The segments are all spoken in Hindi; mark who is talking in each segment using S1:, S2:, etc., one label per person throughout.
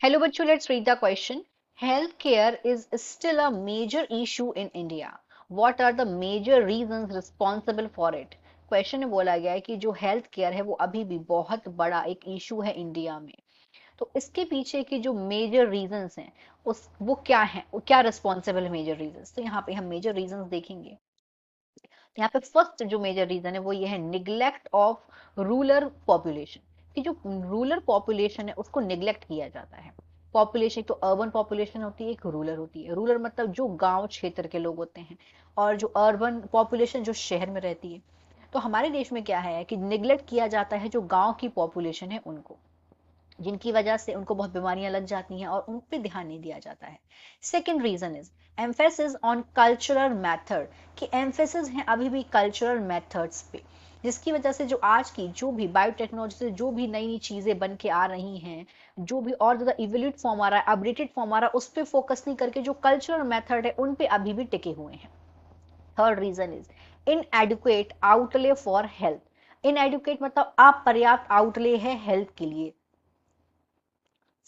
S1: Hello, बच्चों, let's read the question. Healthcare is still a major issue in India. What are the major reasons responsible for it? Question में बोला गया है कि जो हेल्थ केयर है वो अभी भी बहुत बड़ा एक इशू है इंडिया में। तो इसके पीछे के जो मेजर रीजंस हैं उस वो क्या है, वो क्या रिस्पॉन्सिबल है मेजर रीजंस। तो यहाँ पे हम मेजर रीजंस देखेंगे। यहाँ पे फर्स्ट जो मेजर रीजन है वो ये है निग्लेक्ट ऑफ रूरल पॉपुलेशन। कि जो रूरल पॉपुलेशन है उसको निग्लेक्ट किया जाता है। पॉपुलेशन तो अर्बन पॉपुलेशन होती है, एक रूरल होती है। रूरल मतलब जो गांव क्षेत्र के लोग होते हैं, और जो अर्बन पॉपुलेशन जो शहर में रहती है। तो हमारे देश में क्या है कि निग्लेक्ट किया जाता है जो गांव की पॉपुलेशन है उनको, जिनकी वजह से उनको बहुत बीमारियां लग जाती हैं और उन पे ध्यान नहीं दिया जाता है। Second reason is emphasis on cultural method. कि एम्फेसिस है अभी भी कल्चरल मेथड्स पे, जिसकी वजह से जो आज की जो भी बायोटेक्नोलॉजी से जो भी नई नई चीजें बन के आ रही हैं, जो भी और ज्यादा इवोल्यूट फॉर्म आ रहा है, अपडेटेड फॉर्म आ रहा है, उस पर फोकस नहीं करके जो कल्चरल मेथड है उन पे अभी भी टिके हुए हैं। Third reason is inadequate outlay for health. Inadequate मतलब अपर्याप्त आउटले है हेल्थ के लिए।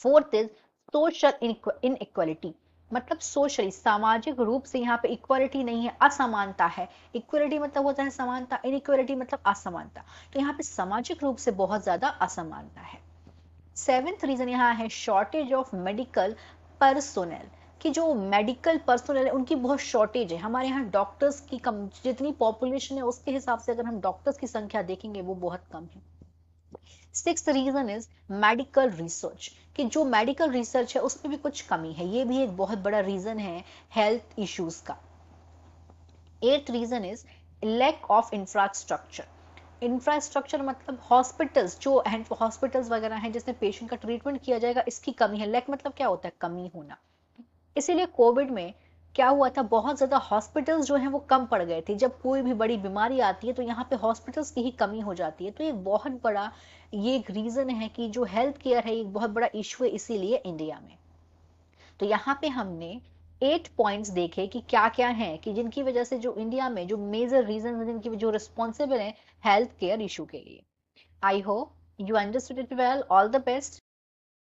S1: Fourth is social inequality. मतलब सोशली सामाजिक रूप से यहाँ पे इक्वालिटी नहीं है, असमानता है। इक्वालिटी मतलब होता है समानता, इनइक्वालिटी मतलब असमानता। तो यहाँ पे सामाजिक रूप से बहुत ज्यादा असमानता है। सेवेंथ रीजन यहाँ है शॉर्टेज ऑफ मेडिकल पर्सोनेल। कि जो मेडिकल पर्सोनेल है उनकी बहुत शॉर्टेज है। हमारे यहाँ डॉक्टर्स की कम, जितनी पॉपुलेशन है उसके हिसाब से अगर हम डॉक्टर्स की संख्या देखेंगे वो बहुत कम है। Six reason is medical research. कि जो मेडिकल रिसर्च है उसमें भी कुछ कमी है, ये भी एक बहुत बड़ा रीजन है हेल्थ इश्यूज का। Eighth reason is lack of infrastructure. Infrastructure मतलब हॉस्पिटल्स, जो हॉस्पिटल्स वगैरह हैं जिसमें पेशेंट का ट्रीटमेंट किया जाएगा, इसकी कमी है। लैक मतलब क्या होता है, कमी होना। इसीलिए कोविड में क्या हुआ था, बहुत ज्यादा हॉस्पिटल्स जो हैं वो कम पड़ गए थे। जब कोई भी बड़ी बीमारी आती है तो यहाँ पे हॉस्पिटल्स की ही कमी हो जाती है। तो एक बहुत बड़ा ये एक रीजन है कि जो हेल्थ केयर है एक बहुत बड़ा इशू है इसीलिए इंडिया में। तो यहाँ पे हमने 8 पॉइंट्स देखे कि क्या क्या है कि जिनकी वजह से जो इंडिया में जो मेजर रीजन है, जिनकी जो रिस्पॉन्सिबल है हेल्थ केयर इशू के लिए। I hope you understood it well. All the best.